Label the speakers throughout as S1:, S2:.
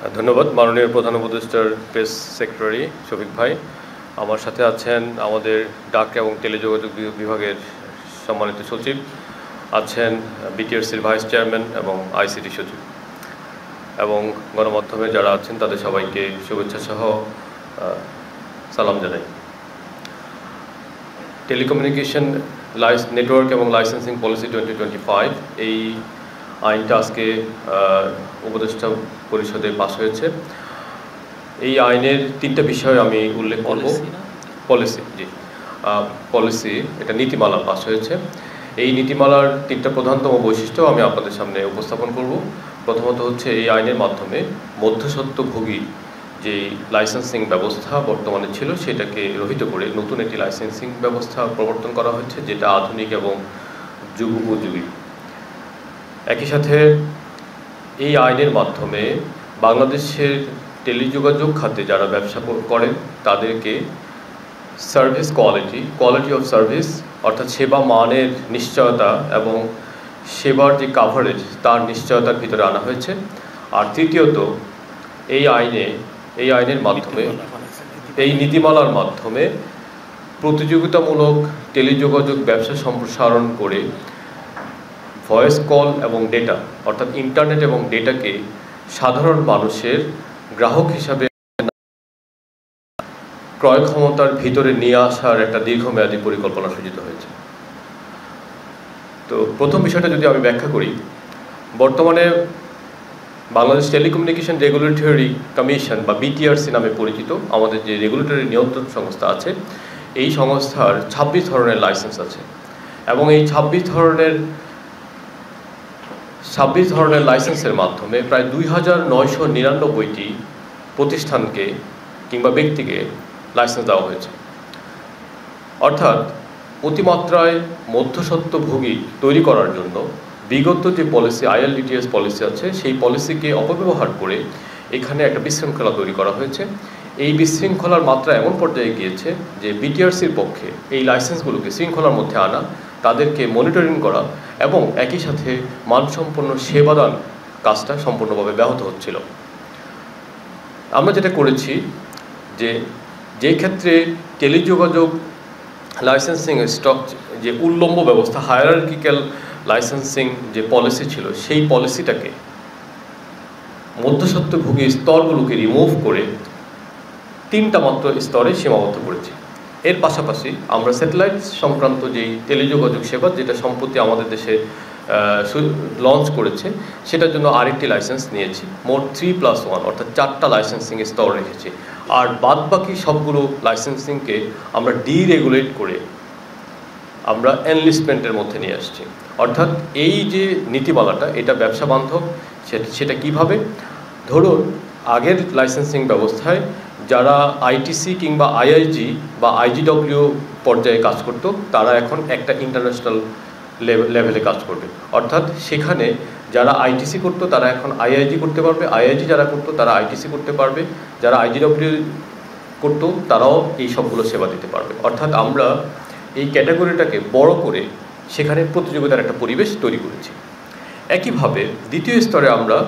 S1: ধন্যবাদ মাননীয় প্রধান উপদেষ্টার প্রেস সেক্রেটারি শফিক ভাই। আমার সাথে আছেন আমাদের ডাক এবং টেলিযোগাযোগ বিভাগের সম্মানিত সচিব, আছেন বিটিআরসির ভাইস চেয়ারম্যান এবং আইসিটি সচিব, এবং গণমাধ্যমে যারা আছেন তাদের সবাইকে শুভেচ্ছা সহ সালাম জানাই। টেলিকমিউনিকেশন নেটওয়ার্ক এবং লাইসেন্সিং পলিসি 2025 এই আইনটা আজকে উপদেষ্টা পরিষদে পাস হয়েছে। এই আইনের তিনটা বিষয় আমি উল্লেখ করব। পলিসি এটা নীতিমালা পাস হয়েছে। এই নীতিমালার তিনটা প্রধানতম বৈশিষ্ট্য আমি আপনাদের সামনে উপস্থাপন করব। প্রথমত হচ্ছে এই আইনের মাধ্যমে মধ্যস্বত্বভোগী যে লাইসেন্সিং ব্যবস্থা বর্তমানে ছিল সেটাকে রহিত করে নতুন একটি লাইসেন্সিং ব্যবস্থা প্রবর্তন করা হয়েছে, যেটা আধুনিক এবং যুগোপযোগী। একই সাথে এই আইনের মাধ্যমে বাংলাদেশের টেলিযোগাযোগ খাতে যারা ব্যবসা করেন তাদেরকে সার্ভিস কোয়ালিটি অফ সার্ভিস অর্থাৎ সেবা মানের নিশ্চয়তা এবং সেবার যে কাভারেজ তার নিশ্চয়তার ভিতরে আনা হয়েছে। আর তৃতীয়ত এই আইনের মাধ্যমে এই নীতিমালার মাধ্যমে প্রতিযোগিতামূলক টেলিযোগাযোগ ব্যবসা সম্প্রসারণ করে ভয়েস কল এবং ডেটা অর্থাৎ ইন্টারনেট এবং ডেটাকে সাধারণ মানুষের গ্রাহক হিসাবে ক্রয় ক্ষমতার ভিতরে নিয়ে আসার একটা দীর্ঘমেয়াদী পরিকল্পনা সূচিত হয়েছে। তো প্রথম বিষয়টা যদি আমি ব্যাখ্যা করি, বর্তমানে বাংলাদেশ টেলিকমিউনিকেশন রেগুলেটরি কমিশন বা বিটিআরসি নামে পরিচিত আমাদের যে রেগুলেটরি নিয়ন্ত্রণ সংস্থা আছে, এই সংস্থার 26 ধরনের লাইসেন্স আছে এবং এই 26 ধরনের লাইসেন্সের মাধ্যমে প্রায় 2999টি প্রতিষ্ঠানকে কিংবা ব্যক্তিকে লাইসেন্স দেওয়া হয়েছে। অর্থাৎ অতিমাত্রায় মধ্যস্বত্বভোগী তৈরি করার জন্য বিগত যে পলিসি ILDTS পলিসি আছে সেই পলিসিকে অপব্যবহার করে এখানে একটা বিশৃঙ্খলা তৈরি করা হয়েছে। এই বিশৃঙ্খলার মাত্রা এমন পর্যায়ে গিয়েছে যে বিটিআরসির পক্ষে এই লাইসেন্সগুলোকে শৃঙ্খলার মধ্যে আনা, তাদেরকে মনিটরিং করা এবং একই সাথে মানসম্পন্ন সেবাদান কাজটা সম্পূর্ণভাবে ব্যাহত হচ্ছিল। আমরা যেটা করেছি যে ক্ষেত্রে টেলিযোগাযোগ লাইসেন্সিং স্টক যে উল্লম্ব ব্যবস্থা হায়ারার্কিক্যাল লাইসেন্সিং যে পলিসি ছিল, সেই পলিসিটাকে মধ্যস্বত্বভোগী স্তরগুলোকে রিমুভ করে 3টা মাত্র স্তরে সীমাবদ্ধ করেছি। এর পাশাপাশি আমরা স্যাটেলাইট সংক্রান্ত যেই টেলিযোগাযোগ সেবা যেটা সম্প্রতি আমাদের দেশে লঞ্চ করেছে, সেটার জন্য আরেকটি লাইসেন্স নিয়েছি। মোট 3+1 অর্থাৎ 4টা লাইসেন্সিং স্তর রেখেছি। আর বাদবাকি সবগুলো লাইসেন্সিংকে আমরা ডিরেগুলেট করে আমরা এনলিস্টমেন্টের মধ্যে নিয়ে আসছি। অর্থাৎ এই যে নীতিমালাটা এটা ব্যবসা বান্ধব। সেটা কিভাবে? ধরুন আগের লাইসেন্সিং ব্যবস্থায় যারা আইটিসি কিংবা আইআইজি বা IGW পর্যায়ে কাজ করত, তারা এখন একটা ইন্টারন্যাশনাল লেভেলে কাজ করবে। অর্থাৎ সেখানে যারা আইটিসি করতো তারা এখন আইআইজি করতে পারবে, আইআইজি যারা করতো তারা আইটিসি করতে পারবে, যারা IGW করতো তারাও এই সবগুলো সেবা দিতে পারবে। অর্থাৎ আমরা এই ক্যাটাগরিটাকে বড় করে সেখানে প্রতিযোগিতার একটা পরিবেশ তৈরি করেছি। একইভাবে দ্বিতীয় স্তরে আমরা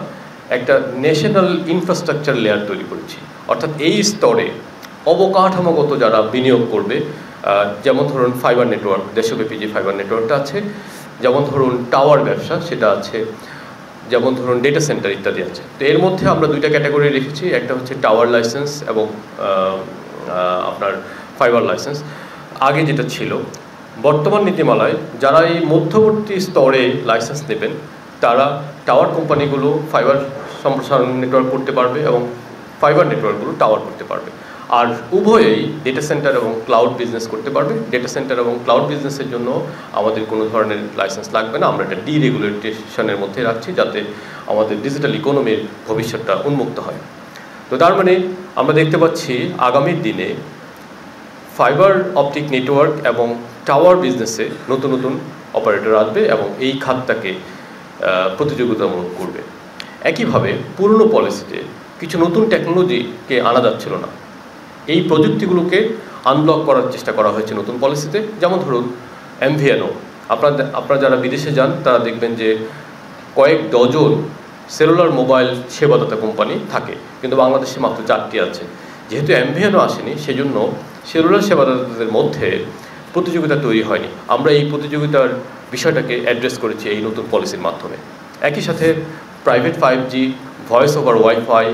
S1: একটা ন্যাশনাল ইনফ্রাস্ট্রাকচার লেয়ার তৈরি করেছি। অর্থাৎ এই স্তরে অবকাঠামোগত যারা বিনিয়োগ করবে, যেমন ধরুন ফাইবার নেটওয়ার্ক, দেশব্যাপী যে ফাইবার নেটওয়ার্কটা আছে, যেমন ধরুন টাওয়ার ব্যবসা সেটা আছে, যেমন ধরুন ডেটা সেন্টার ইত্যাদি আছে। তো এর মধ্যে আমরা 2টা ক্যাটাগরি রেখেছি, একটা হচ্ছে টাওয়ার লাইসেন্স এবং আপনার ফাইবার লাইসেন্স। আগে যেটা ছিল, বর্তমান নীতিমালায় যারা এই মধ্যবর্তী স্তরে লাইসেন্স নেবেন তারা টাওয়ার কোম্পানিগুলো ফাইবার সম্প্রসারণ নেটওয়ার্ক করতে পারবে এবং ফাইবার নেটওয়ার্কগুলো টাওয়ার করতে পারবে। আর উভয়েই ডেটা সেন্টার এবং ক্লাউড বিজনেস করতে পারবে। ডেটা সেন্টার এবং ক্লাউড বিজনেসের জন্য আমাদের কোনো ধরনের লাইসেন্স লাগবে না। আমরা এটা ডিরেগুলেটেশনের মধ্যে রাখছি যাতে আমাদের ডিজিটাল ইকোনমির ভবিষ্যৎটা উন্মুক্ত হয়। তো তার মানে আমরা দেখতে পাচ্ছি আগামী দিনে ফাইবার অপটিক নেটওয়ার্ক এবং টাওয়ার বিজনেসে নতুন নতুন অপারেটর আসবে এবং এই খাতটাকে প্রতিযোগিতামূলক করবে। একইভাবে পুরনো পলিসিতে কিছু নতুন টেকনোলজিকে আনা যাচ্ছিল না। এই প্রযুক্তিগুলোকে আনব্লক করার চেষ্টা করা হয়েছে নতুন পলিসিতে। যেমন ধরুন MVNO, আপনারা যারা বিদেশে যান তারা দেখবেন যে কয়েক ডজন সেলুলার মোবাইল সেবাদাতা কোম্পানি থাকে, কিন্তু বাংলাদেশে মাত্র 4টি আছে। যেহেতু এমভিএনও আসেনি, সেজন্য সেলুলার সেবাদাতাদের মধ্যে প্রতিযোগিতা তৈরি হয়নি। আমরা এই প্রতিযোগিতার বিষয়টাকে অ্যাড্রেস করেছি এই নতুন পলিসির মাধ্যমে। একই সাথে private 5G, voice over wifi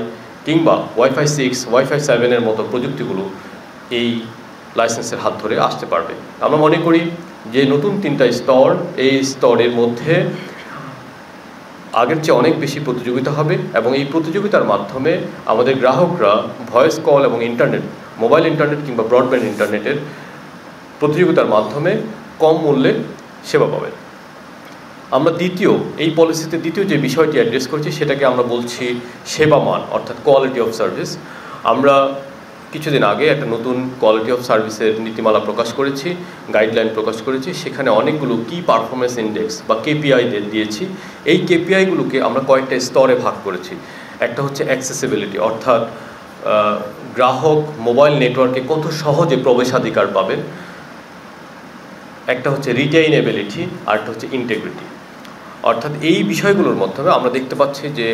S1: কিংবা ওয়াইফাই 6, ওয়াইফাই 7-এর মতো প্রযুক্তিগুলো এই লাইসেন্সের হাত ধরে আসতে পারবে। আমরা মনে করি যে নতুন 3টা স্তর, এই স্তরের মধ্যে আগের চেয়ে অনেক বেশি প্রতিযোগিতা হবে এবং এই প্রতিযোগিতার মাধ্যমে আমাদের গ্রাহকরা ভয়েস কল এবং ইন্টারনেট, মোবাইল ইন্টারনেট কিংবা ব্রডব্যান্ড ইন্টারনেটের প্রতিযোগিতার মাধ্যমে কম মূল্যে সেবা পাবেন। আমরা এই পলিসিতে দ্বিতীয় যে বিষয়টি অ্যাড্রেস করছি সেটাকে আমরা বলছি সেবা মান, অর্থাৎ কোয়ালিটি অফ সার্ভিস। আমরা কিছুদিন আগে একটা নতুন কোয়ালিটি অফ সার্ভিসের নীতিমালা প্রকাশ করেছি, গাইডলাইন প্রকাশ করেছি। সেখানে অনেকগুলো কি পারফরমেন্স ইন্ডেক্স বা কেপিআই দিয়েছি। এই কেপিআইগুলোকে আমরা কয়েকটা স্তরে ভাগ করেছি। একটা হচ্ছে অ্যাক্সেসিবিলিটি, অর্থাৎ গ্রাহক মোবাইল নেটওয়ার্কে কত সহজে প্রবেশাধিকার পাবেন। একটা হচ্ছে রিটেইনেবিলিটি, আর একটা হচ্ছে ইন্টিগ্রিটি। অর্থাৎ এই বিষয়গুলোর মাধ্যমে আমরা দেখতে পাচ্ছি যে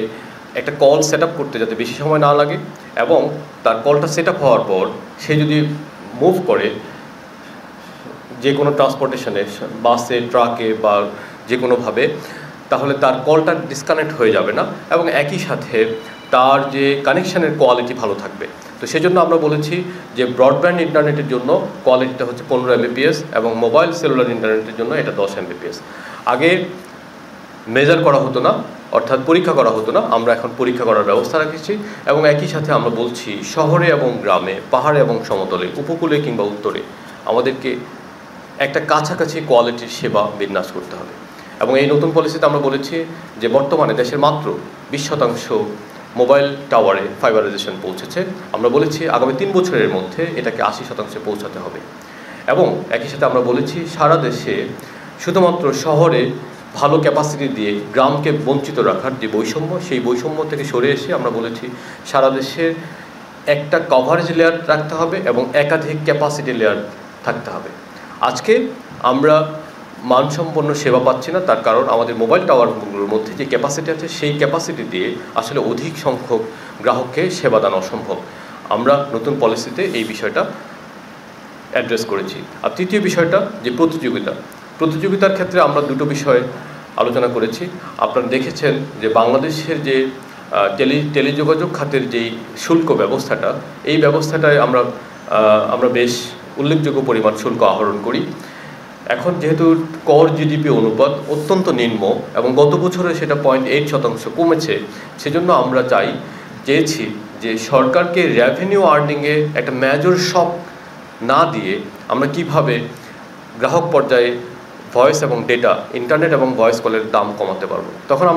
S1: একটা কল সেট আপ করতে যাতে বেশি সময় না লাগে, এবং তার কলটা সেট আপ হওয়ার পর সে যদি মুভ করে যে কোনো ট্রান্সপোর্টেশনে, বাসে, ট্রাকে বা যে কোনোভাবে, তাহলে তার কলটা ডিসকানেক্ট হয়ে যাবে না এবং একই সাথে তার যে কানেকশানের কোয়ালিটি ভালো থাকবে। তো সেজন্য আমরা বলেছি যে ব্রডব্যান্ড ইন্টারনেটের জন্য কোয়ালিটিটা হচ্ছে 15 Mbps এবং মোবাইল সেলুলার ইন্টারনেটের জন্য এটা 10 Mbps। আগে মেজার করা হতো না, অর্থাৎ পরীক্ষা করা হতো না, আমরা এখন পরীক্ষা করার ব্যবস্থা রেখেছি। এবং একই সাথে আমরা বলছি শহরে এবং গ্রামে, পাহাড়ে এবং সমতলে, উপকূলে কিংবা উত্তরে আমাদেরকে একটা কাছাকাছি কোয়ালিটির সেবা বিন্যাস করতে হবে। এবং এই নতুন পলিসিতে আমরা বলেছি যে বর্তমানে দেশের মাত্র 20% মোবাইল টাওয়ারে ফাইবারাইজেশন পৌঁছেছে। আমরা বলেছি আগামী 3 বছরের মধ্যে এটাকে 80% পৌঁছাতে হবে। এবং একই সাথে আমরা বলেছি সারা দেশে শুধুমাত্র শহরে ভালো ক্যাপাসিটি দিয়ে গ্রামকে বঞ্চিত রাখার যে বৈষম্য, সেই বৈষম্য থেকে সরে এসে আমরা বলেছি সারা দেশে একটা কভারেজ লেয়ার রাখতে হবে এবং একাধিক ক্যাপাসিটি লেয়ার থাকতে হবে। আজকে আমরা মানসম্পন্ন সেবা পাচ্ছি না, তার কারণ আমাদের মোবাইল টাওয়ারগুলোর মধ্যে যে ক্যাপাসিটি আছে সেই ক্যাপাসিটি দিয়ে আসলে অধিক সংখ্যক গ্রাহককে সেবা দান অসম্ভব। আমরা নতুন পলিসিতে এই বিষয়টা অ্যাড্রেস করেছি। আর তৃতীয় বিষয়টা যে প্রতিযোগিতার ক্ষেত্রে আমরা দুটো বিষয় আলোচনা করেছি। আপনারা দেখেছেন যে বাংলাদেশের যে টেলিযোগাযোগ খাতের যেই শুল্ক ব্যবস্থাটা, এই ব্যবস্থাটায় আমরা বেশ উল্লেখযোগ্য পরিমাণ শুল্ক আহরণ করি। এখন যেহেতু কর জিডিপি অনুপাত অত্যন্ত নিম্ন এবং গত বছরে সেটা 0.8% কমেছে, সেজন্য আমরা চেয়েছি যে সরকারকে রেভিনিউ আর্নিংয়ে একটা মেজর শক না দিয়ে আমরা কিভাবে গ্রাহক পর্যায়ে ভয়েস এবং ডেটা, ইন্টারনেট এবং ভয়েস কলের দাম কমাতে পারবো। তখন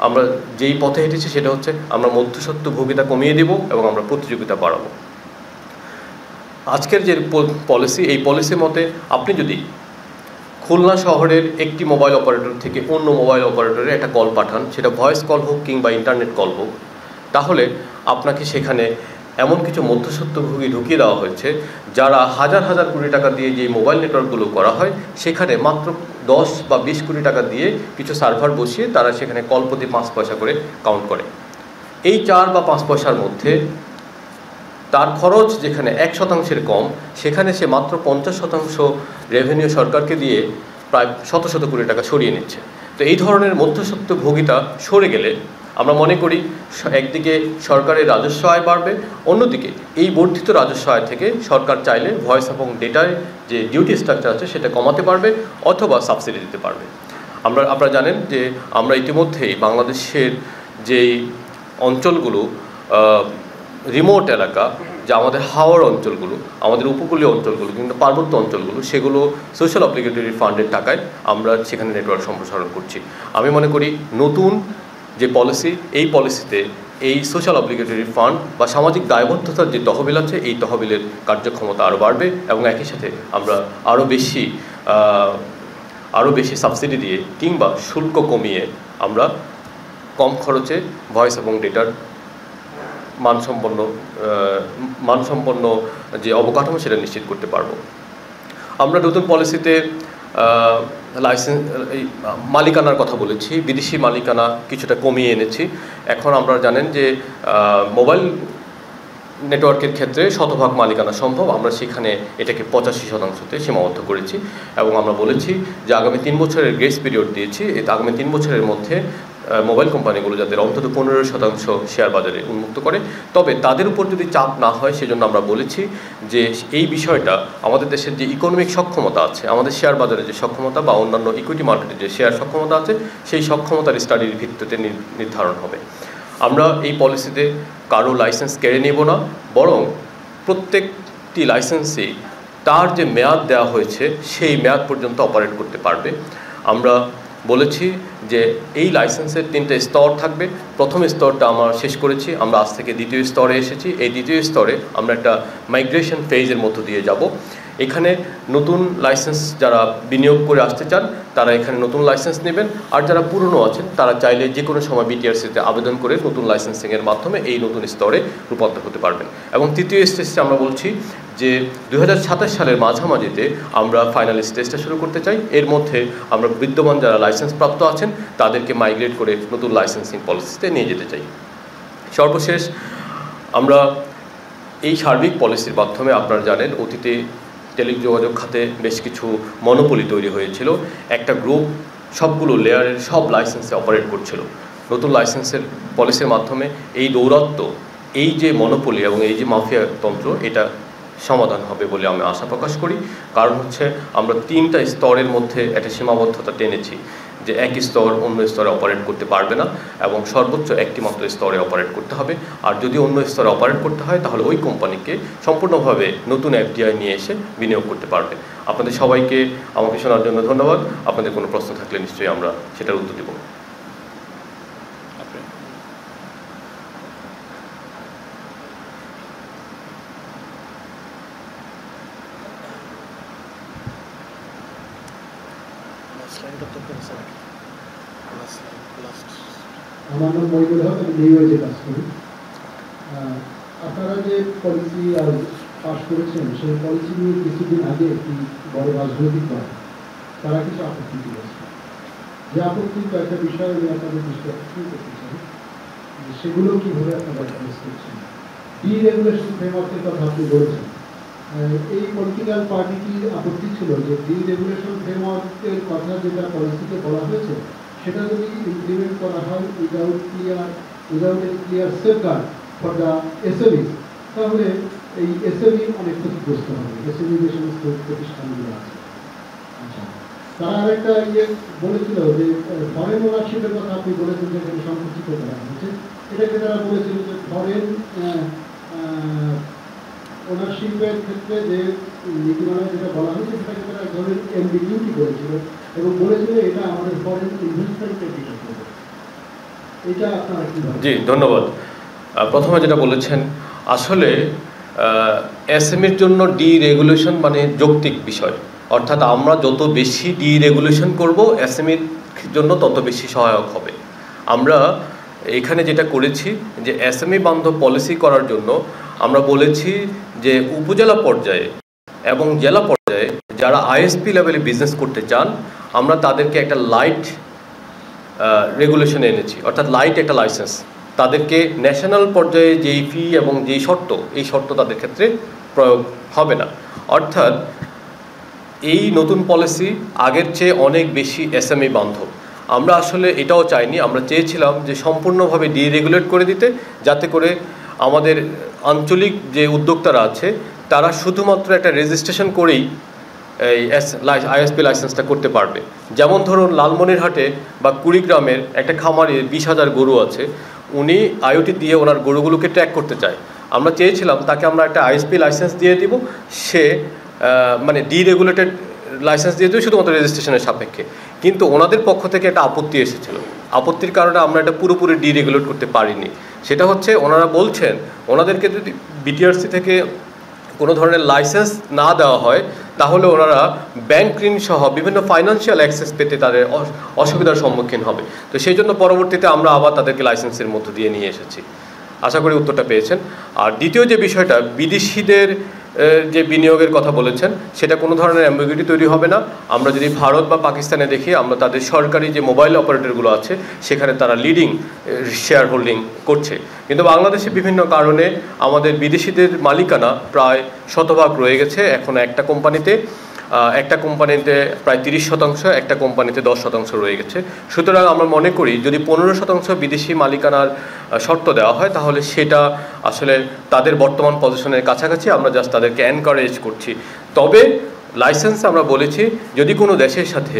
S1: আমরা যেই পথে হেঁটেছি সেটা হচ্ছে আমরা মধ্যস্বত্বভোগিতা কমিয়ে দেব এবং আমরা প্রতিযোগিতা বাড়াবো। আজকের যে পলিসি, এই পলিসির মতে আপনি যদি খুলনা শহরের একটি মোবাইল অপারেটর থেকে অন্য মোবাইল অপারেটরে একটা কল পাঠান, সেটা ভয়েস কল হোক কিংবা ইন্টারনেট কল হোক, তাহলে আপনাকে সেখানে এমন কিছু মধ্যস্বত্বভোগী ঢুকিয়ে দেওয়া হয়েছে যারা হাজার হাজার কোটি টাকা দিয়ে যে মোবাইল নেটওয়ার্কগুলো করা হয় সেখানে মাত্র 10 বা 20 কোটি টাকা দিয়ে কিছু সার্ভার বসিয়ে তারা সেখানে কল প্রতি 5 পয়সা করে কাউন্ট করে। এই 4 বা 5 পয়সার মধ্যে তার খরচ যেখানে 1% কম, সেখানে সে মাত্র 50% রেভিনিউ সরকারকে দিয়ে প্রায় শত শত কোটি টাকা সরিয়ে নিচ্ছে। তো এই ধরনের মধ্যস্বত্বভোগিতা সরে গেলে আমরা মনে করি একদিকে সরকারের রাজস্ব আয় বাড়বে, অন্যদিকে এই বর্ধিত রাজস্ব আয় থেকে সরকার চাইলে ভয়েস এবং ডেটায় যে ডিউটি স্ট্রাকচার আছে সেটা কমাতে পারবে অথবা সাবসিডি দিতে পারবে। আপনারা জানেন যে আমরা ইতিমধ্যেই বাংলাদেশের যেই অঞ্চলগুলো রিমোট এলাকা, যা আমাদের হাওড় অঞ্চলগুলো, আমাদের উপকূলীয় অঞ্চলগুলো কিন্তু পার্বত্য অঞ্চলগুলো, সেগুলো সোশ্যাল অব্লিগেটরি ফান্ডের টাকায় আমরা সেখানে নেটওয়ার্ক সম্প্রসারণ করছি। আমি মনে করি নতুন যে পলিসি, এই পলিসিতে এই সোশ্যাল অব্লিগেটরি ফান্ড বা সামাজিক দায়বদ্ধতার যে তহবিল আছে, এই তহবিলের কার্যক্ষমতা আরও বাড়বে এবং একই সাথে আমরা আরও বেশি সাবসিডি দিয়ে কিংবা শুল্ক কমিয়ে আমরা কম খরচে ভয়েস এবং ডেটার মানসম্পন্ন যে অবকাঠামো সেটা নিশ্চিত করতে পারবো। আমরা নতুন পলিসিতে লাইসেন্স এই মালিকানার কথা বলেছি, বিদেশি মালিকানা কিছুটা কমিয়ে এনেছি। এখন আপনারা জানেন যে মোবাইল নেটওয়ার্কের ক্ষেত্রে শতভাগ মালিকানা সম্ভব, আমরা সেখানে এটাকে 85%তে সীমাবদ্ধ করেছি এবং আমরা বলেছি যে আগামী 3 বছরের গ্রেস পিরিয়ড দিয়েছি। আগামী 3 বছরের মধ্যে মোবাইল কোম্পানিগুলো যাদের অন্তত 15% শেয়ার বাজারে উন্মুক্ত করে, তবে তাদের উপর যদি চাপ না হয় সেজন্য আমরা বলেছি যে এই বিষয়টা আমাদের দেশের যে ইকোনমিক সক্ষমতা আছে, আমাদের শেয়ার বাজারে যে সক্ষমতা বা অন্যান্য ইকুইটি মার্কেটে যে শেয়ার সক্ষমতা আছে, সেই সক্ষমতার স্টাডির ভিত্তিতে নির্ধারণ হবে। আমরা এই পলিসিতে কারো লাইসেন্স কেড়ে নেব না, বরং প্রত্যেকটি লাইসেন্সেই তার যে মেয়াদ দেওয়া হয়েছে সেই মেয়াদ পর্যন্ত অপারেট করতে পারবে। আমরা বলেছি যে এই লাইসেন্সের 3টে স্তর থাকবে। প্রথম স্তরটা আমরা শেষ করেছি, আমরা আজ থেকে দ্বিতীয় স্তরে এসেছি। এই দ্বিতীয় স্তরে আমরা একটা মাইগ্রেশন ফেজের মধ্য দিয়ে যাব। এখানে নতুন লাইসেন্স যারা বিনিয়োগ করে আসতে চান তারা এখানে নতুন লাইসেন্স নেবেন, আর যারা পুরনো আছেন তারা চাইলে যে কোনো সময় বিটিআরসিতে আবেদন করে নতুন লাইসেন্সিংয়ের মাধ্যমে এই নতুন স্তরে রূপান্তর হতে পারবেন। এবং তৃতীয় স্টেজে আমরা বলছি যে 2027 সালের মাঝামাঝিতে আমরা ফাইনাল স্টেজটা শুরু করতে চাই। এর মধ্যে আমরা বিদ্যমান যারা লাইসেন্স প্রাপ্ত আছেন তাদেরকে মাইগ্রেট করে নতুন লাইসেন্সিং পলিসিতে নিয়ে যেতে চাই। সর্বশেষ আমরা এই সার্বিক পলিসির মাধ্যমে আপনারা জানেন অতীতে টেলিযোগাযোগ খাতে বেশ কিছু মনোপলি তৈরি হয়েছিল। একটা গ্রুপ সবগুলো লেয়ারের সব লাইসেন্সে অপারেট করছিল। নতুন লাইসেন্সের পলিসির মাধ্যমে এই দৌরাত্ম্য, এই যে মনোপলি এবং এই যে মাফিয়া তন্ত্র, এটা সমাধান হবে বলে আমি আশা প্রকাশ করি। কারণ হচ্ছে আমরা 3টা স্তরের মধ্যে একটা সীমাবদ্ধতা টেনেছি যে এক স্তর অন্য স্তরে অপারেট করতে পারবে না এবং সর্বোচ্চ একটি মাত্র স্তরে অপারেট করতে হবে। আর যদি অন্য স্তরে অপারেট করতে হয় তাহলে ওই কোম্পানিকে সম্পূর্ণভাবে নতুন এফডিআই নিয়ে এসে বিনিয়োগ করতে পারবে। আপনাদের সবাইকে আমাকে শোনার জন্য ধন্যবাদ। আপনাদের কোনো প্রশ্ন থাকলে নিশ্চয়ই আমরা সেটার উত্তর দেব।
S2: আমার নাম মহিদুল হক, আমি নিউজে কাজ করি। আপনারা যে পলিসি আর পাস করেছেন সেই পলিসি নিয়ে কিছুদিন আগে একটি বড় রাজনৈতিক দল তারা কিছু আপত্তি করেছে। যে আপত্তি কয়েকটা বিষয় আমি আপনাদের দৃষ্টি আকর্ষণ করতে চাই, সেগুলো কীভাবে আপনারা অ্যাড্রেস করছেন। ডিরেগুলেশন ফ্রেমওয়ার্কের কথা আপনি বলেছেন। এই পলিটিক্যাল পার্টিটির আপত্তি ছিল যে ডিরেগুলেশন ফ্রেমওয়ার্কের কথা যেটা পলিসিতে বলা হয়েছে সেটা যদি ইমপ্লিমেন্ট করা হয় without a clear safeguard for the SMEs, তাহলে এই এসএমই অনেক ক্ষতিগ্রস্ত হবে, এসএমই যে সমস্ত প্রতিষ্ঠানগুলো আছে। আচ্ছা, তারা আরেকটা বলেছিল যে ফরেন ওনারশিপের কথা আপনি বলেছেন যে এখানে সংকুচিত করা হয়েছে। এটাকে তারা বলেছিল যে ফরেন ওনারশিপের ক্ষেত্রে যে নীতিমালায় যেটা বলা হয়েছে সেটাকে তারা এক ধরনের এমবিগিউটি করেছিল এবং বলেছিল এটা আমাদের ফরেন ইনভেস্টমেন্টকে দিতে হবে। এটা আপনারা কি বলেন?
S1: জি, ধন্যবাদ। প্রথমে যেটা বলেছেন, আসলে এসএমইর জন্য ডিরেগুলেশন মানে যৌক্তিক বিষয়, অর্থাৎ আমরা যত বেশি ডিরেগুলেশন করব এসএমইর জন্য তত বেশি সহায়ক হবে। আমরা এখানে যেটা করেছি যে এসএমই বান্ধব পলিসি করার জন্য আমরা বলেছি যে উপজেলা পর্যায়ে এবং জেলা পর্যায়ে যারা আইএসপি লেভেলে বিজনেস করতে চান আমরা তাদেরকে একটা লাইট রেগুলেশন এনেছি, অর্থাৎ লাইট একটা লাইসেন্স। তাদেরকে ন্যাশনাল পর্যায়ে যেই ফি এবং যেই শর্ত, এই শর্ত তাদের ক্ষেত্রে প্রয়োগ হবে না। অর্থাৎ এই নতুন পলিসি আগের চেয়ে অনেক বেশি এসএমই বান্ধব। আমরা আসলে এটাও চাইনি, আমরা চেয়েছিলাম যে সম্পূর্ণভাবে ডিরেগুলেট করে দিতে, যাতে করে আমাদের আঞ্চলিক যে উদ্যোক্তারা আছে তারা শুধুমাত্র একটা রেজিস্ট্রেশন করেই এই আইএসপি লাইসেন্সটা করতে পারবে। যেমন ধরুন লালমনিরহাটে বা কুড়িগ্রামের একটা খামারে 20,000 গরু আছে, উনি আইওটি দিয়ে ওনার গরুগুলোকে ট্র্যাক করতে চায়। আমরা চেয়েছিলাম তাকে আমরা একটা আইএসপি লাইসেন্স দিয়ে দিব, সে মানে ডিরেগুলেটেড লাইসেন্স দিয়ে দেবে শুধুমাত্র রেজিস্ট্রেশনের সাপেক্ষে। কিন্তু ওনাদের পক্ষ থেকে একটা আপত্তি এসেছিল, আপত্তির কারণে আমরা এটা পুরোপুরি ডিরেগুলেট করতে পারিনি। সেটা হচ্ছে ওনারা বলছেন ওনাদেরকে যদি বিটিআরসি থেকে কোনো ধরনের লাইসেন্স না দেওয়া হয় তাহলে ওনারা ব্যাংক ঋণ সহ বিভিন্ন ফাইন্যান্সিয়াল অ্যাক্সেস পেতে তাদের অসুবিধার সম্মুখীন হবে। তো সেই জন্য পরবর্তীতে আমরা আবার তাদেরকে লাইসেন্সের মধ্য দিয়ে নিয়ে এসেছি। আশা করি উত্তরটা পেয়েছেন। আর দ্বিতীয় যে বিষয়টা, বিদেশিদের যে বিনিয়োগের কথা বলেছেন সেটা কোনো ধরনের অ্যাম্বিগুইটি তৈরি হবে না। আমরা যদি ভারত বা পাকিস্তানে দেখি, আমরা তাদের সরকারি যে মোবাইল অপারেটরগুলো আছে সেখানে তারা লিডিং শেয়ার হোল্ডিং করছে, কিন্তু বাংলাদেশে বিভিন্ন কারণে আমাদের বিদেশিদের মালিকানা প্রায় শতভাগ রয়ে গেছে এখন একটা কোম্পানিতে প্রায় 30%, একটা কোম্পানিতে 10% রয়ে গেছে। সুতরাং আমরা মনে করি যদি 15% বিদেশি মালিকানার শর্ত দেওয়া হয় তাহলে সেটা আসলে তাদের বর্তমান পজিশনের কাছাকাছি, আমরা জাস্ট তাদেরকে এনকারেজ করছি। তবে লাইসেন্স আমরা বলেছি যদি কোনো দেশের সাথে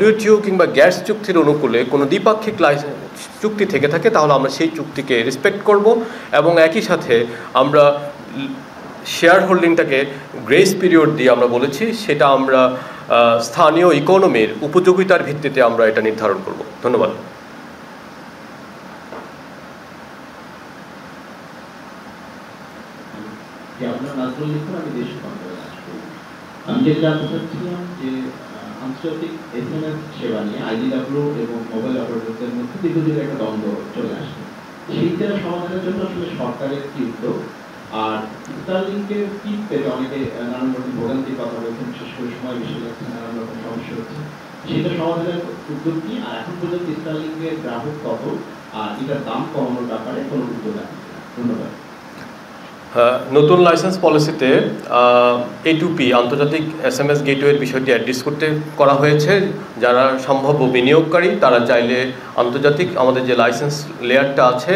S1: WTO কিংবা গ্যাস চুক্তির অনুকূলে কোনো দ্বিপাক্ষিক চুক্তি থেকে থাকে তাহলে আমরা সেই চুক্তিকে রেসপেক্ট করব, এবং একই সাথে আমরা শেয়ার হোল্ডিংটাকে গ্রেস পিরিয়ড দিয়ে আমরা বলেছি সেটা আমরা স্থানীয় ইকোনমির উপযোগিতার ভিত্তিতে আমরা এটা নির্ধারণ করব। ধন্যবাদ।
S3: আমি যেটা জানতে চাচ্ছিলাম যে আন্তর্জাতিক SMS সেবা নিয়ে IDW এবং মোবাইল অপারেটরদের মধ্যে দীর্ঘদিন একটা দ্বন্দ্ব চলে আসছে, সেইটা সমাধানের জন্য আসলে সরকারের কি উদ্যোগ, আর স্টারলিংকের টিপ পেতে অনেকে নানান রকম ভোগান্তির কথা বলছেন, বিশেষ করে সময় বেশি লাগছে, নানান রকম সমস্যা হচ্ছে, সেটা সমাধানের উদ্যোগ কি, আর এখন পর্যন্ত স্টারলিংকের গ্রাহক কত, আর এটার দাম কমানোর ব্যাপারে কোনো উদ্যোগ আছে? ধন্যবাদ।
S1: নতুন লাইসেন্স পলিসিতে A2P আন্তর্জাতিক SMS গেটওয়ের বিষয়টি অ্যাড্রেস করা হয়েছে। যারা সম্ভাব্য বিনিয়োগকারী তারা চাইলে আন্তর্জাতিক আমাদের যে লাইসেন্স লেয়ারটা আছে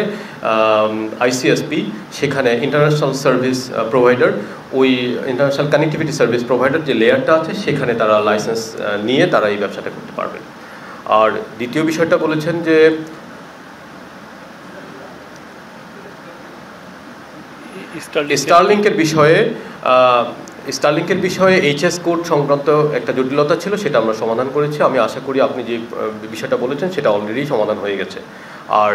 S1: ICSP, সেখানে ইন্টারন্যাশনাল সার্ভিস প্রোভাইডার, ওই ইন্টারন্যাশনাল কানেক্টিভিটি সার্ভিস প্রোভাইডার যে লেয়ারটা আছে সেখানে তারা লাইসেন্স নিয়ে তারা এই ব্যবসাটা করতে পারবেন। আর দ্বিতীয় বিষয়টা বলেছেন যে স্টারলিংকের বিষয়ে HS কোড সংক্রান্ত একটা জটিলতা ছিল, সেটা আমরা সমাধান করেছি। আমি আশা করি আপনি যে বিষয়টা বলেছেন সেটা অলরেডি সমাধান হয়ে গেছে। আর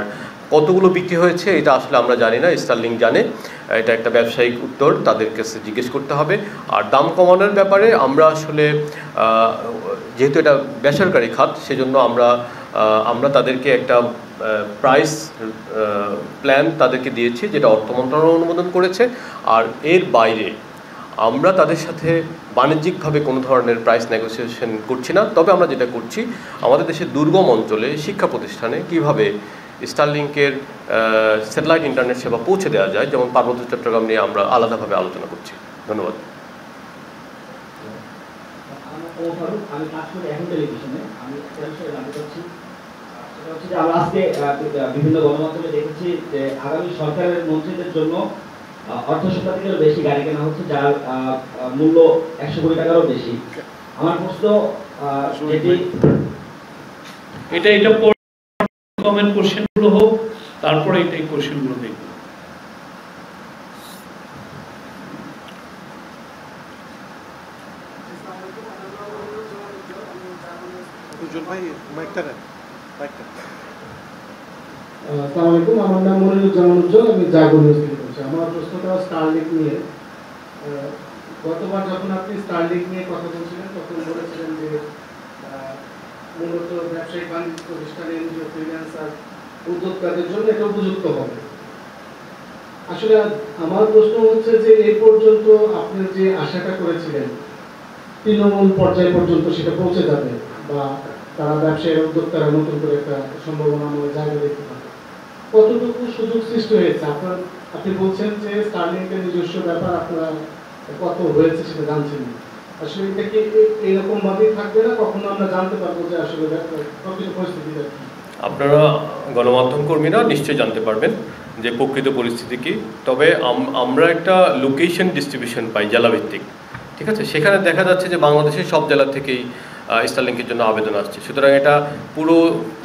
S1: কতগুলো বিক্রি হয়েছে এটা আসলে আমরা জানি না, স্টারলিং জানে, এটা একটা ব্যবসায়িক উত্তর তাদের কাছে জিজ্ঞেস করতে হবে। আর দাম কমানোর ব্যাপারে আমরা আসলে যেহেতু এটা বেসরকারি খাত সেজন্য আমরা তাদেরকে একটা প্রাইস প্ল্যান তাদেরকে দিয়েছি যেটা অর্থ মন্ত্রণালয় অনুমোদন করেছে। আর এর বাইরে আমরা তাদের সাথে বাণিজ্যিকভাবে কোনো ধরনের প্রাইস নেগোসিয়েশন করছি না। তবে আমরা যেটা করছি আমাদের দেশের দুর্গম অঞ্চলে শিক্ষা প্রতিষ্ঠানে কিভাবে স্টারলিংকের স্যাটেলাইট ইন্টারনেট সেবা পৌঁছে দেওয়া যায়, যেমন পার্বত্য চট্টগ্রাম নিয়ে আমরা আলাদাভাবে আলোচনা করছি। ধন্যবাদ।
S4: আমি কাজ করি এখন টেলিভিশনে। আমি একটা বিষয়ে জানতে চাচ্ছি, সেটা হচ্ছে যে আমরা আজকে বিভিন্ন গণমাধ্যমে দেখেছি যে আগামী সরকারের মন্ত্রীদের জন্য অর্ধশতাধিক থেকেও বেশি গাড়ি কেনা হচ্ছে, যার মূল্য 100 কোটি টাকারও বেশি। আমার প্রশ্ন
S5: এটা কমেন্ট কোশ্চেনগুলো হোক, তারপরে এই কোশ্চেনগুলো দেখব।
S2: আসসালামু আলাইকুম, আমার নাম মনিরুজ্জামান উজ্জ্বল, আমি জাগরণ নিউজ করছি। আমার প্রশ্নটা স্টারলিংক নিয়ে। গতবার যখন আপনি স্টারলিংক নিয়ে কথা বলছিলেন তখন বলেছিলেন যে মূলত ব্যবসায়িক বাণিজ্য প্রতিষ্ঠান, এনজিও, ফ্রিল্যান্সার, উদ্যোক্তাদের জন্য এটা উপযুক্ত হবে। আসলে আমার প্রশ্ন হচ্ছে যে এই পর্যন্ত আপনি যে আশাটা করেছিলেন তৃণমূল পর্যায় পর্যন্ত সেটা পৌঁছে যাবে বা তারা ব্যবসায়ী উদ্যোক্তারা নতুন করে একটা সম্ভাবনাময় জায়গা দেখতে পাবে, কতটুকু সুযোগ সৃষ্টি হয়েছে? আপনি বলছেন যে স্টারলিংকের নিজস্ব ব্যাপার আপনারা কত হয়েছে সেটা জানছেন না। আসলে এটা কি এইরকম ভাবেই থাকবে না? কখনো আমরা জানতে পারবো যে আসলে প্রকৃত পরিস্থিতি?
S1: আপনারা গণমাধ্যম কর্মীরা নিশ্চয়ই জানতে পারবেন যে প্রকৃত পরিস্থিতি কী। তবে আমরা একটা লোকেশন ডিস্ট্রিবিউশন পাই জেলাভিত্তিক, ঠিক আছে? সেখানে দেখা যাচ্ছে যে বাংলাদেশের সব জেলা থেকেই স্টারলিংকের জন্য আবেদন আসছে। সুতরাং এটা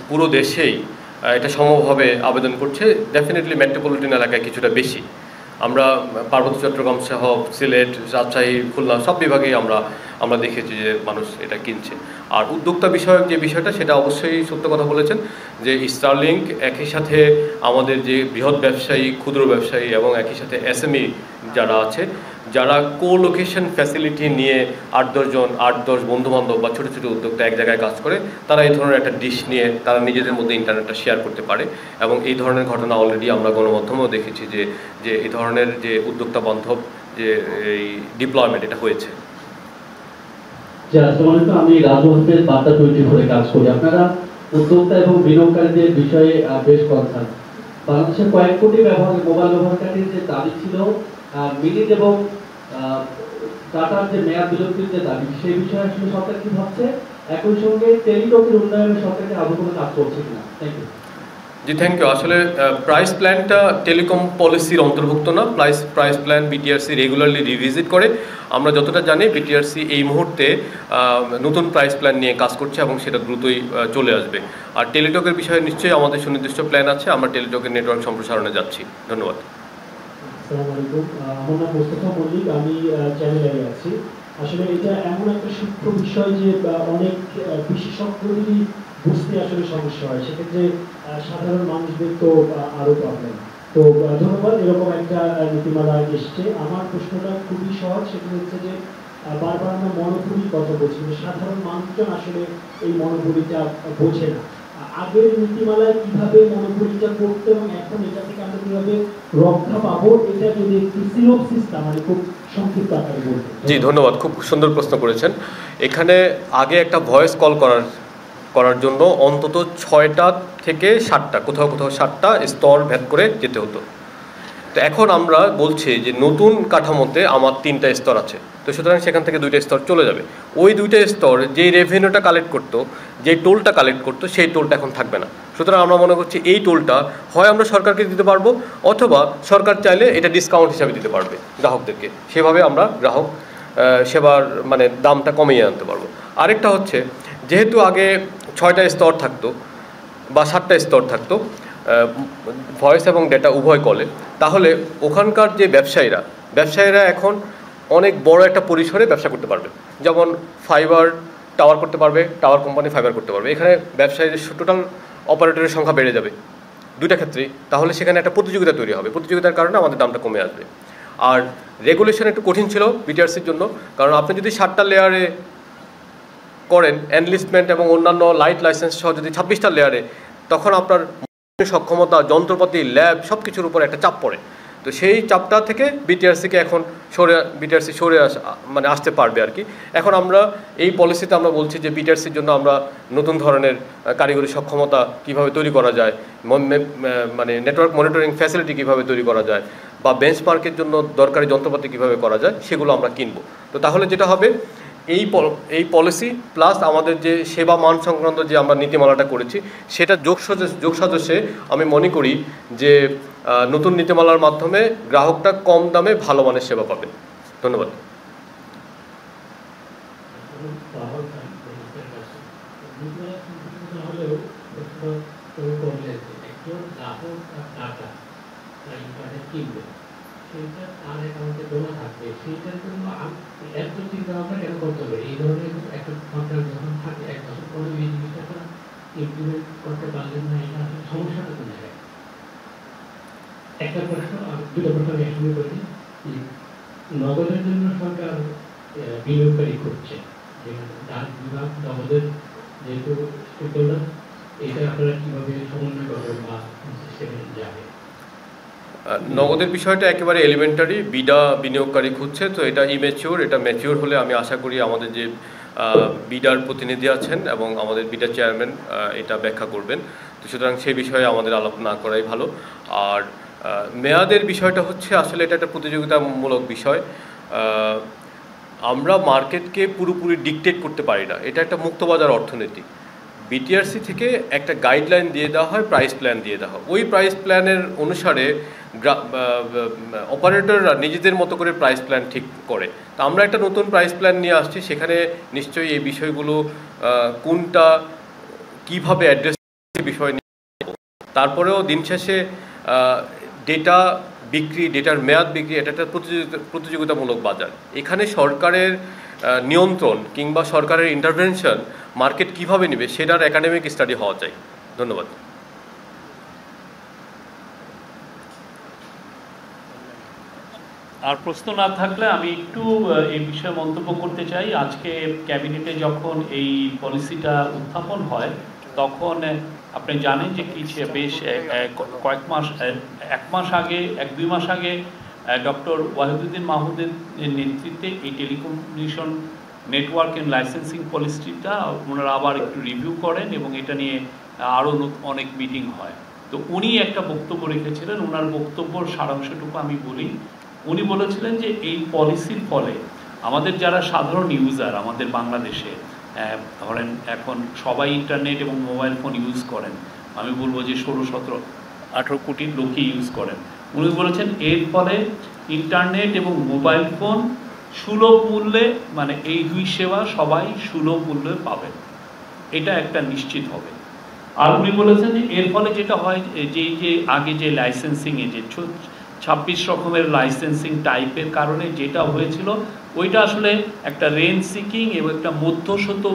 S1: পুরো দেশেই এটা সমভাবে আবেদন করছে। ডেফিনেটলি মেট্রোপলিটন এলাকায় কিছুটা বেশি। আমরা পার্বত্য চট্টগ্রাম সহ সিলেট, রাজশাহী, খুলনা সব বিভাগেই আমরা দেখেছি যে মানুষ এটা কিনছে। আর উদ্যোক্তা বিষয়ক যে বিষয়টা সেটা অবশ্যই সত্য কথা বলেছেন যে স্টারলিংক একই সাথে আমাদের যে বৃহৎ ব্যবসায়ী, ক্ষুদ্র ব্যবসায়ী এবং একই সাথে SME যারা আছে, যারা কোলোকেশন ফ্যাসিলিটি নিয়ে 8-10 বন্ধুবান্ধব বা ছোটো ছোটো উদ্যোক্তা এক জায়গায় কাজ করে, তারা এই ধরনের একটা ডিশ নিয়ে তারা নিজেদের মধ্যে ইন্টারনেটটা শেয়ার করতে পারে। এবং এই ধরনের ঘটনা অলরেডি আমরা গণমাধ্যমেও দেখেছি যে এই ধরনের যে উদ্যোক্তা বান্ধব যে এই ডিপ্লয়মেন্ট এটা হয়েছে।
S6: আসসালামু আলাইকুম, আমি রাজু আহমেদ, বার্তা 24 কাজ করি। আপনারা উদ্যোক্তা এবং বিনিয়োগকারীদের বিষয়ে বেশ কনসার্ন। বাংলাদেশে কয়েক কোটি মোবাইল ব্যবহারকারীর যে দাবি ছিল মিনিট এবং ডাটার যে মেয়াদ বিলম্বিত যে দাবি, সেই বিষয়ে আসলে সরকার কি ভাবছে? একই সঙ্গে টেলিটকের উন্নয়নে সরকারকে আদৌ কোনো কাজ করছে কিনা? Thank you.
S1: জি, থ্যাংক ইউ। আসলে প্রাইস প্ল্যানটা টেলিকম পলিসির অন্তর্ভুক্ত না। Price plan BTRC regularly revisit করে। আমরা যতটা জানি বিটিআরসি এই মুহূর্তে নতুন প্রাইস প্ল্যান নিয়ে কাজ করছে এবং সেটা দ্রুতই চলে আসবে। আর টেলিটকের বিষয়ে নিশ্চয়ই আমাদের সুনির্দিষ্ট প্ল্যান আছে, আমরা টেলিটকের নেটওয়ার্ক সম্প্রসারণে যাচ্ছি। ধন্যবাদ।
S7: আসসালামু আলাইকুম, আমার নাম মোস্তফা মল্লিক, আমি চ্যানেলে আছি। আসলে এটা এমন একটা সূক্ষ্ম বিষয় যে অনেক বিশেষজ্ঞদেরই বুঝতে আসলে সমস্যা হয়, সেক্ষেত্রে সাধারণ মানুষদের তো আরও প্রবলেম। তো ধন্যবাদ, এরকম একটা নীতিমালা এসছে। আমার প্রশ্নটা খুবই সহজ, সেটা হচ্ছে যে বারবার আমরা মনোপুরির কথা বলছি, সাধারণ মানুষজন আসলে এই মনোপুরিটা বোঝে না। আগের নীতিমালায় কিভাবে মনোপুরিটা করতে এবং এখন এটা থেকে আমরা কিভাবে রক্ষা পাবো, এটা যদি একটু সিনোপসিস মানে খুব সংক্ষিপ্ত আকারে বলতে।
S1: জি, ধন্যবাদ, খুব সুন্দর প্রশ্ন করেছেন। এখানে আগে একটা ভয়েস কল করার জন্য অন্তত 6টা থেকে 7টা, কোথাও 7টা স্তর ভেদ করে যেতে হতো। তো এখন আমরা বলছি যে নতুন কাঠামোতে আমার 3টা স্তর আছে, তো সুতরাং সেখান থেকে 2টা স্তর চলে যাবে। ওই 2টা স্তর যেই রেভিনিউটা কালেক্ট করতো, যেই টোলটা কালেক্ট করতো, সেই টোলটা এখন থাকবে না। সুতরাং আমরা মনে করছি এই টোলটা হয় আমরা সরকারকে দিতে পারবো, অথবা সরকার চাইলে এটা ডিসকাউন্ট হিসাবে দিতে পারবে গ্রাহকদেরকে। সেভাবে আমরা গ্রাহক সেবার মানে দামটা কমিয়ে আনতে পারবো। আরেকটা হচ্ছে, যেহেতু আগে 6টা স্তর থাকতো বা 7টা স্তর থাকতো ভয়েস এবং ডেটা উভয় কলে, তাহলে ওখানকার যে ব্যবসায়ীরা এখন অনেক বড় একটা পরিসরে ব্যবসা করতে পারবে। যেমন ফাইবার টাওয়ার করতে পারবে, টাওয়ার কোম্পানি ফাইবার করতে পারবে। এখানে ব্যবসায়ীদের টোটাল অপারেটরের সংখ্যা বেড়ে যাবে 2টা ক্ষেত্রেই। তাহলে সেখানে একটা প্রতিযোগিতা তৈরি হবে, প্রতিযোগিতার কারণে আমাদের দামটা কমে আসবে। আর রেগুলেশন একটু কঠিন ছিল বিটিআরসির জন্য, কারণ আপনি যদি 7টা লেয়ারে করেন এনলিস্টমেন্ট এবং অন্যান্য লাইট লাইসেন্স সহ, যদি 26টা লেয়ারে, তখন আপনার সক্ষমতা, যন্ত্রপাতি, ল্যাব সব কিছুর উপর একটা চাপ পড়ে। তো সেই চাপটা থেকে বিটিআরসি সরে আসতে পারবে আর কি। এখন আমরা এই পলিসিতে আমরা বলছি যে বিটিআরসির জন্য আমরা নতুন ধরনের কারিগরি সক্ষমতা কিভাবে তৈরি করা যায়, মানে নেটওয়ার্ক মনিটরিং ফ্যাসিলিটি কিভাবে তৈরি করা যায়, বা বেঞ্চমার্কের জন্য দরকারি যন্ত্রপাতি কিভাবে করা যায়, সেগুলো আমরা কিনবো। তো তাহলে যেটা হবে, এই পলিসি প্লাস আমাদের যে সেবা মান সংক্রান্ত যে আমরা নীতিমালাটা করেছি, সেটা যোগসাজশে আমি মনে করি যে নতুন নীতিমালার মাধ্যমে গ্রাহকটা কম দামে ভালো মানের সেবা পাবে। ধন্যবাদ।
S6: সেইটা তার অ্যাকাউন্টে জমা থাকবে, সেইটার জন্য এত চিন্তা ভাবনা কেন করতে হবে? এই ধরনের একটা কন্ট্রাক্ট যখন থাকে 1 বছর পরে এই জিনিসটা ইমপ্লিমেন্ট করতে পারলেন না, এটা আসলে সমস্যাটা কোন জায়গায়? একটা প্রশ্ন, 2টা প্রশ্ন আমি একসঙ্গে করি। নগদের জন্য সরকার বিনিয়োগকারী করছে, ডাক বিভাগ নগদের যেহেতু স্টেকহোল্ডার, এটা আপনারা কিভাবে সমন্বয় করবেন বা সিস্টেমে যাবে?
S1: নগদের বিষয়টা একেবারে এলিমেন্টারি। বিডা বিনিয়োগকারী খুঁজছে, তো এটা ইম্যাচিওর। এটা ম্যাচিওর হলে আমি আশা করি আমাদের যে বিডার প্রতিনিধি আছেন এবং আমাদের বিডার চেয়ারম্যান এটা ব্যাখ্যা করবেন। তো সুতরাং সেই বিষয়ে আমাদের আলাপ না করাই ভালো। আর মেয়াদের বিষয়টা হচ্ছে, আসলে এটা একটা প্রতিযোগিতামূলক বিষয়। আমরা মার্কেটকে পুরোপুরি ডিকটেট করতে পারি না, এটা একটা মুক্তবাজার অর্থনীতি। বিটিআরসি থেকে একটা গাইডলাইন দিয়ে দেওয়া হয়, প্রাইস প্ল্যান দিয়ে দেওয়া হয়। ওই প্রাইস প্ল্যানের অনুসারে অপারেটররা নিজেদের মতো করে প্রাইস প্ল্যান ঠিক করে। তা আমরা একটা নতুন প্রাইস প্ল্যান নিয়ে আসছি, সেখানে নিশ্চয়ই এই বিষয়গুলো কোনটা কিভাবে অ্যাড্রেস বিষয় নিয়ে। তারপরেও দিন শেষে ডেটা বিক্রি, ডেটার মেয়াদ বিক্রি, এটা একটা প্রতিযোগিতামূলক বাজার। এখানে সরকারের নিয়ন্ত্রণ কিংবা সরকারের ইন্টারভেনশন মার্কেট কিভাবে নেবে, সেটার একাডেমিক স্টাডি হওয়া চাই। ধন্যবাদ।
S5: আর প্রশ্ন না থাকলে আমি একটু এই বিষয়ে মন্তব্য করতে চাই। আজকে ক্যাবিনেটে যখন এই পলিসিটা উত্থাপন হয়, তখন আপনি জানেন যে বেশ কয়েক মাস, 1 মাস আগে, 1-2 মাস আগে ডক্টর ওয়াহিদুদ্দিন মাহমুদের নেতৃত্বে এই টেলিকমিউনিকেশন নেটওয়ার্ক অ্যান্ড লাইসেন্সিং পলিসিটা ওনারা আবার একটু রিভিউ করেন এবং এটা নিয়ে আরও অনেক মিটিং হয়। তো উনি একটা বক্তব্য রেখেছিলেন, ওনার বক্তব্যর সারাংশটুকু আমি বলি। উনি বলেছিলেন যে এই পলিসির ফলে আমাদের যারা সাধারণ ইউজার আমাদের বাংলাদেশে ধরেন এখন সবাই ইন্টারনেট এবং মোবাইল ফোন ইউজ করেন, আমি বলবো যে 16-17-18 কোটি লোকই ইউজ করেন। উনি বলেছেন এর ফলে ইন্টারনেট এবং মোবাইল ফোন সুলভ মূল্যে, মানে এই দুই সেবা সবাই সুলভ মূল্যে পাবেন, এটা একটা নিশ্চিত হবে। আর উনি বলেছেন যে এর ফলে যেটা হয় যে আগে যে লাইসেন্সিংয়ে যে 26 রকমের লাইসেন্সিং টাইপের কারণে যেটা হয়েছিল ওইটা আসলে একটা রেঞ্জ সিকিং এবং একটা মধ্যস্বত্ব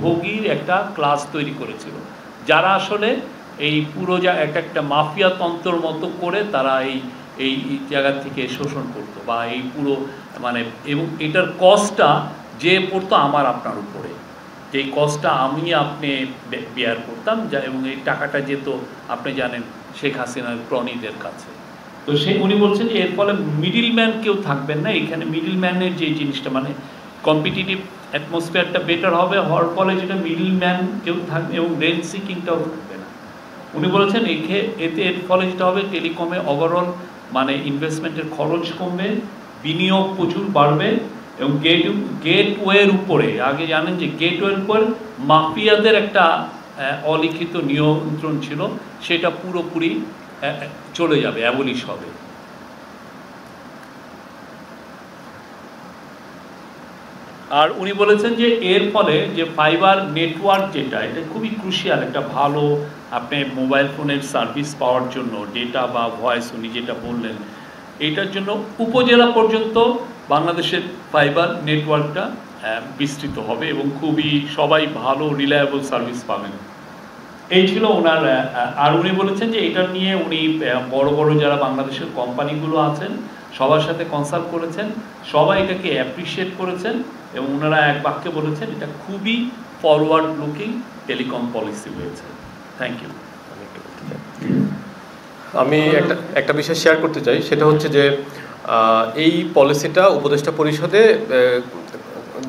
S5: ভোগীর একটা ক্লাস তৈরি করেছিল, যারা আসলে এই পুরো একটা মাফিয়া তন্ত্রের মতো করে তারা এই জায়গা থেকে শোষণ করতো বা এই পুরো মানে, এবং এটার কস্টটা যে পড়তো আমার আপনার উপরে, যেই কস্টটা আমি আপনি বেয়ার করতাম এবং এই টাকাটা যেত আপনি জানেন শেখ হাসিনার ক্রনিদের কাছে। তো উনি বলছেন যে এর ফলে মিডিল ম্যান কেউ থাকবেন না এখানে। মিডিল ম্যানের যে জিনিসটা মানে কম্পিটিটিভ অ্যাটমসফিয়ারটা বেটার হবে, হওয়ার ফলে যেটা মিডিল ম্যান কেউ থাকবে এবং রেঞ্জ সিকিংটাও থাকবে না। উনি বলেছেন এতে এর ফলে যেটা হবে টেলিকমে ওভারঅল মানে ইনভেস্টমেন্টের খরচ কমবে, বিনিয়োগ প্রচুর বাড়বে এবং গেটওয়ের উপরে, আগে জানেন যে গেটওয়ের উপর মাফিয়াদের একটা অলিখিত নিয়ন্ত্রণ ছিল, সেটা পুরোপুরি চলে যাবে, অ্যাবলিশ হবে। আর উনি বলেছেন যে এর ফলে যে ফাইবার নেটওয়ার্ক যেটা, এটা খুবই ক্রুশিয়াল, একটা ভালো আপনি মোবাইল ফোনের সার্ভিস পাওয়ার জন্য ডেটা বা ভয়েস উনি যেটা বললেন, এটার জন্য উপজেলা পর্যন্ত বাংলাদেশের ফাইবার নেটওয়ার্কটা বিস্তৃত হবে এবং খুবই সবাই ভালো রিলায়েবল সার্ভিস পাবেন। এই ছিল ওনার। আর উনি বলেছেন যে এটা নিয়ে উনি বড় বড় যারা বাংলাদেশের কোম্পানিগুলো আছেন সবার সাথে কনসাল্ট করেছেন, সবাই এটাকে অ্যাপ্রিসিয়েট করেছেন এবং ওনারা এক বাক্যে বলেছেন এটা খুবই ফরওয়ার্ড লুকিং টেলিকম পলিসি হয়েছে। Thank you.
S1: আমি একটা বিষয় শেয়ার করতে চাই, সেটা হচ্ছে যে এই পলিসিটা উপদেষ্টা পরিষদে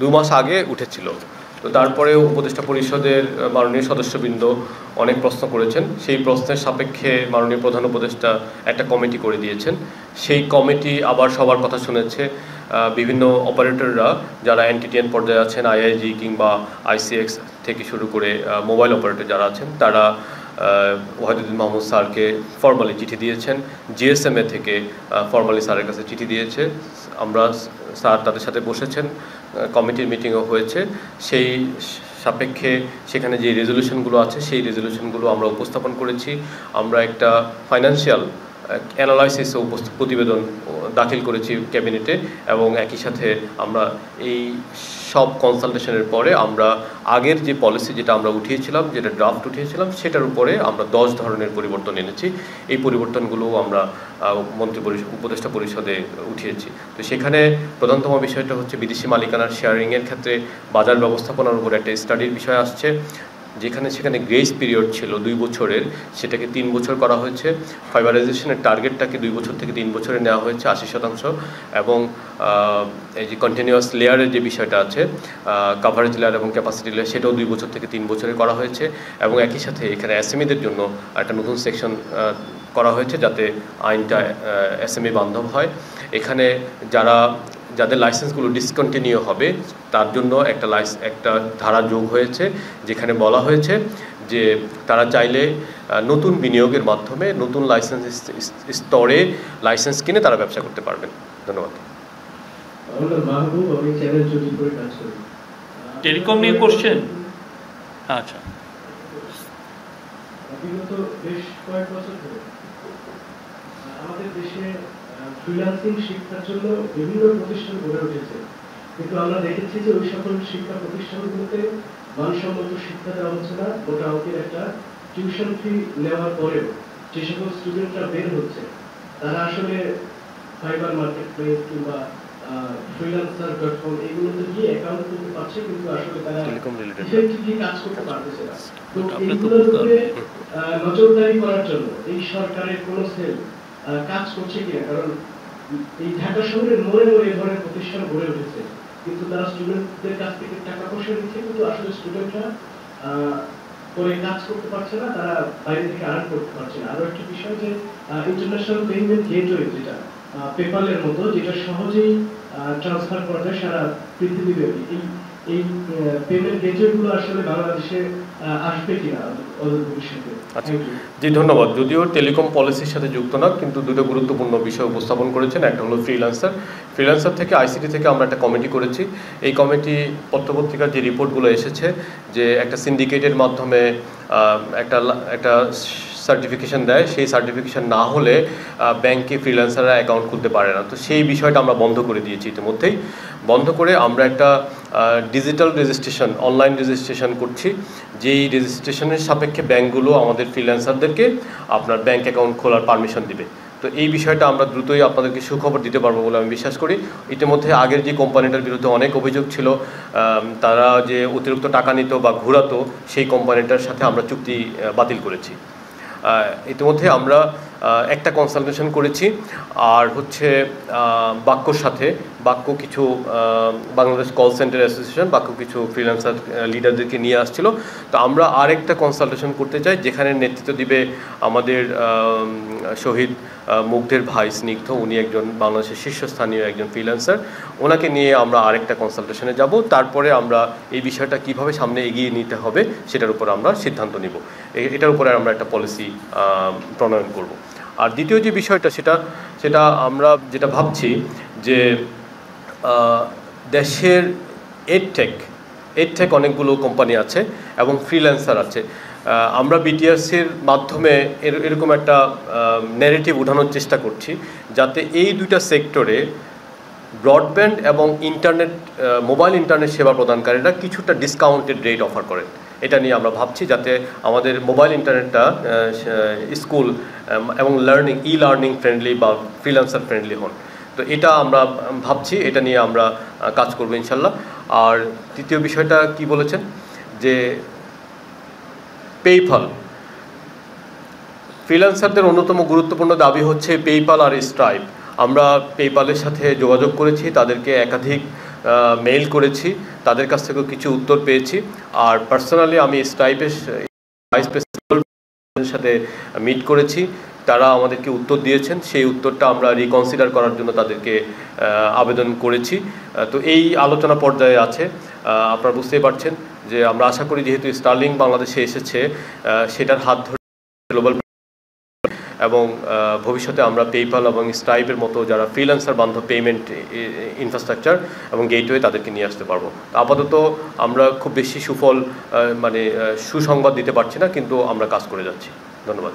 S1: 2 মাস আগে উঠেছিল। তো তারপরে উপদেষ্টা পরিষদের মাননীয় সদস্যবৃন্দ অনেক প্রশ্ন করেছেন, সেই প্রশ্নের সাপেক্ষে মাননীয় প্রধান উপদেষ্টা একটা কমিটি করে দিয়েছেন। সেই কমিটি আবার সবার কথা শুনেছে। বিভিন্ন অপারেটররা যারা এনটিটিএন পর্যায়ে আছেন, আইআইজি কিংবা আইসিএক্স থেকে শুরু করে মোবাইল অপারেটর যারা আছেন, তারা ওয়াহিদুদ্দিন মাহমুদ স্যারকে ফর্মালি চিঠি দিয়েছেন। জিএসএমএ থেকে ফর্মালি স্যারের কাছে চিঠি দিয়েছে। আমরা স্যার তাদের সাথে বসেছেন, কমিটির মিটিংও হয়েছে। সেই সাপেক্ষে সেখানে যে রেজলিউশনগুলো আছে সেই রেজলিউশনগুলো আমরা উপস্থাপন করেছি। আমরা একটা ফাইন্যান্সিয়াল অ্যানালাইসিস ও প্রতিবেদন দাখিল করেছি ক্যাবিনেটে এবং একই সাথে আমরা এই সব কনসালটেশনের পরে আমরা আগের যে পলিসি যেটা আমরা উঠিয়েছিলাম, যেটা ড্রাফট উঠিয়েছিলাম, সেটার উপরে আমরা 10 ধরনের পরিবর্তন এনেছি। এই পরিবর্তনগুলো আমরা উপদেষ্টা পরিষদে উঠিয়েছি। তো সেখানে প্রধানতম বিষয়টা হচ্ছে বিদেশি মালিকানার শেয়ারিংয়ের ক্ষেত্রে বাজার ব্যবস্থাপনার উপর একটা স্টাডির বিষয় আসছে, যেখানে সেখানে গ্রেস পিরিয়ড ছিল 2 বছরের, সেটাকে 3 বছর করা হয়েছে। ফাইবারাইজেশনের টার্গেটটাকে 2 বছর থেকে 3 বছরে নেওয়া হয়েছে 80%। এবং এই যে কন্টিনিউয়াস লেয়ারের যে বিষয়টা আছে, কাভারেজ লেয়ার এবং ক্যাপাসিটি লেয়ার, সেটাও 2 বছর থেকে 3 বছরে করা হয়েছে। এবং একই সাথে এখানে এসএমইদের জন্য একটা নতুন সেকশন করা হয়েছে যাতে আইনটা এসএমই বান্ধব হয়। এখানে যাদের লাইসেন্সগুলো ডিসকন্টিনিউ হবে তার জন্য একটা ধারা যোগ হয়েছে, যেখানে বলা হয়েছে যে তারা চাইলে নতুন বিনিয়োগের মাধ্যমে নতুন লাইসেন্স স্তরে লাইসেন্স কিনে তারা ব্যবসা করতে পারবেন। ধন্যবাদ।
S5: টেলিকম নিয়ে কোশ্চেন? আচ্ছা,
S7: বিগত বেশ কয়েক বছর ধরে আমাদের দেশে ফ্রিল্যান্সিং শিক্ষার জন্য বিভিন্ন প্রতিষ্ঠান গড়ে উঠেছে, কিন্তু আমরা দেখেছি যে ওই সকল শিক্ষা প্রতিষ্ঠানগুলোতে মানসম্মত শিক্ষা দেওয়া হচ্ছে না। ওটা অঙ্কের একটা টিউশন ফি নেওয়ার পরেও যে সকল স্টুডেন্টরা বের হচ্ছে তারা আসলে ফাইবার মার্কেট প্লেস কিংবা freelancer.com এগুলোতে গিয়ে অ্যাকাউন্ট করতে পারছে, কিন্তু আসলে তারা ইফেক্টিভলি কাজ করতে পারতেছে না। তো এইগুলোর উপরে নজরদারি করার জন্য এই সরকারের কোনো সেল কাজ করছে কিনা? কারণ এই ঢাকা শহরের মোড়ে মোড়ে এ ধরনের প্রতিষ্ঠান গড়ে উঠেছে, কিন্তু তারা স্টুডেন্টদের কাছ থেকে টাকা পয়সা নিচ্ছে, কিন্তু আসলে স্টুডেন্টরা করে কাজ করতে পারছে না, তারা বাইরে থেকে আর্ন করতে পারছে না। আরো একটা বিষয় যে ইন্টারন্যাশনাল পেমেন্ট গেটওয়ে, যেটা পেপালের মতো, যেটা সহজেই ট্রান্সফার করা যায় সারা পৃথিবীব্যাপী, এই পেমেন্ট গেটওয়েগুলো আসলে বাংলাদেশে আসবে কিনা ভবিষ্যতে?
S1: আচ্ছা, জি ধন্যবাদ। যদিও টেলিকম পলিসির সাথে যুক্ত না, কিন্তু দুটো গুরুত্বপূর্ণ বিষয় উপস্থাপন করেছেন। একটা হলো ফ্রিল্যান্সার থেকে আইসিটি থেকে আমরা একটা কমিটি করেছি। এই কমিটি পত্রপত্রিকার যে রিপোর্টগুলো এসেছে যে একটা সিন্ডিকেটের মাধ্যমে একটা সার্টিফিকেশন দেয়, সেই সার্টিফিকেশন না হলে ব্যাংকে ফ্রিল্যান্সাররা অ্যাকাউন্ট খুলতে পারে না। তো সেই বিষয়টা আমরা বন্ধ করে দিয়েছি ইতিমধ্যেই। বন্ধ করে আমরা একটা ডিজিটাল রেজিস্ট্রেশন, অনলাইন রেজিস্ট্রেশন করছি, যেই রেজিস্ট্রেশনের সাপেক্ষে ব্যাংকগুলো আমাদের ফ্রিল্যান্সারদেরকে আপনার ব্যাংক অ্যাকাউন্ট খোলার পারমিশন দিবে। তো এই বিষয়টা আমরা দ্রুতই আপনাদেরকে সুখবর দিতে পারবো বলে আমি বিশ্বাস করি। ইতিমধ্যে আগের যে কোম্পানিটার বিরুদ্ধে অনেক অভিযোগ ছিল, তারা যে অতিরিক্ত টাকা নিত বা ঘুরাতো, সেই কোম্পানিটার সাথে আমরা চুক্তি বাতিল করেছি। ইতিমধ্যে আমরা একটা কনসালটেশন করেছি, আর হচ্ছে বাক্যর সাথে, বাক্য কিছু বাংলাদেশ কল সেন্টার অ্যাসোসিয়েশন, বাক্য কিছু ফ্রিল্যান্সার লিডারদেরকে নিয়ে আসছিল। তো আমরা আরেকটা কনসালটেশন করতে চাই, যেখানে নেতৃত্ব দিবে আমাদের শহীদ মুগ্ধের ভাই স্নিগ্ধ, উনি একজন বাংলাদেশের শীর্ষস্থানীয় একজন ফ্রিল্যান্সার। ওনাকে নিয়ে আমরা আরেকটা কনসালটেশনে যাব। তারপরে আমরা এই বিষয়টা কিভাবে সামনে এগিয়ে নিতে হবে সেটার উপর আমরা সিদ্ধান্ত নিব। এটার উপরে আমরা একটা পলিসি প্রণয়ন করব। আর দ্বিতীয় যে বিষয়টা সেটা আমরা যেটা ভাবছি যে দেশের এডটেক অনেকগুলো কোম্পানি আছে এবং ফ্রিল্যান্সার আছে। আমরা বিটিআরসির মাধ্যমে এরকম একটা ন্যারেটিভ উঠানোর চেষ্টা করছি, যাতে এই দুইটা সেক্টরে ব্রডব্যান্ড এবং মোবাইল ইন্টারনেট সেবা প্রদানকারীরা কিছুটা ডিসকাউন্টেড রেট অফার করেন। এটা নিয়ে আমরা ভাবছি, যাতে আমাদের মোবাইল ইন্টারনেটটা স্কুল এবং লার্নিং ফ্রেন্ডলি বা ফ্রিল্যান্সার ফ্রেন্ডলি হন। তো এটা আমরা ভাবছি, এটা নিয়ে আমরা কাজ করবো ইনশাল্লাহ। আর তৃতীয় বিষয়টা কি বলেছেন যে পেইপাল, ফ্রিল্যান্সারদের অন্যতম গুরুত্বপূর্ণ দাবি হচ্ছে পেইপাল আর স্ট্রাইপ। আমরা পেইপালের সাথে যোগাযোগ করেছি, তাদেরকে একাধিক মেইল করেছি, তাদের কাছ থেকেও কিছু উত্তর পেয়েছি। আর পার্সোনালি আমি স্ট্রাইপের ভাইস প্রেসিডেন্টের সাথে মিট করেছি, তারা আমাদেরকে উত্তর দিয়েছেন। সেই উত্তরটা আমরা রিকনসিডার করার জন্য তাদেরকে আবেদন করেছি। তো এই আলোচনা পর্যায়ে আছে। আপনারা বুঝতেই পারছেন যে আমরা আশা করি, যেহেতু স্টারলিং বাংলাদেশে এসেছে, সেটার হাত ধরে গ্লোবাল এবং ভবিষ্যতে আমরা পেইপাল এবং স্ট্রাইপের মতো যারা ফ্রিল্যান্সার বান্ধব পেমেন্ট ইনফ্রাস্ট্রাকচার এবং গেটওয়ে, তাদেরকে নিয়ে আসতে পারবো। আপাতত আমরা খুব বেশি সুসংবাদ দিতে পারছি না, কিন্তু আমরা কাজ করে যাচ্ছি। ধন্যবাদ।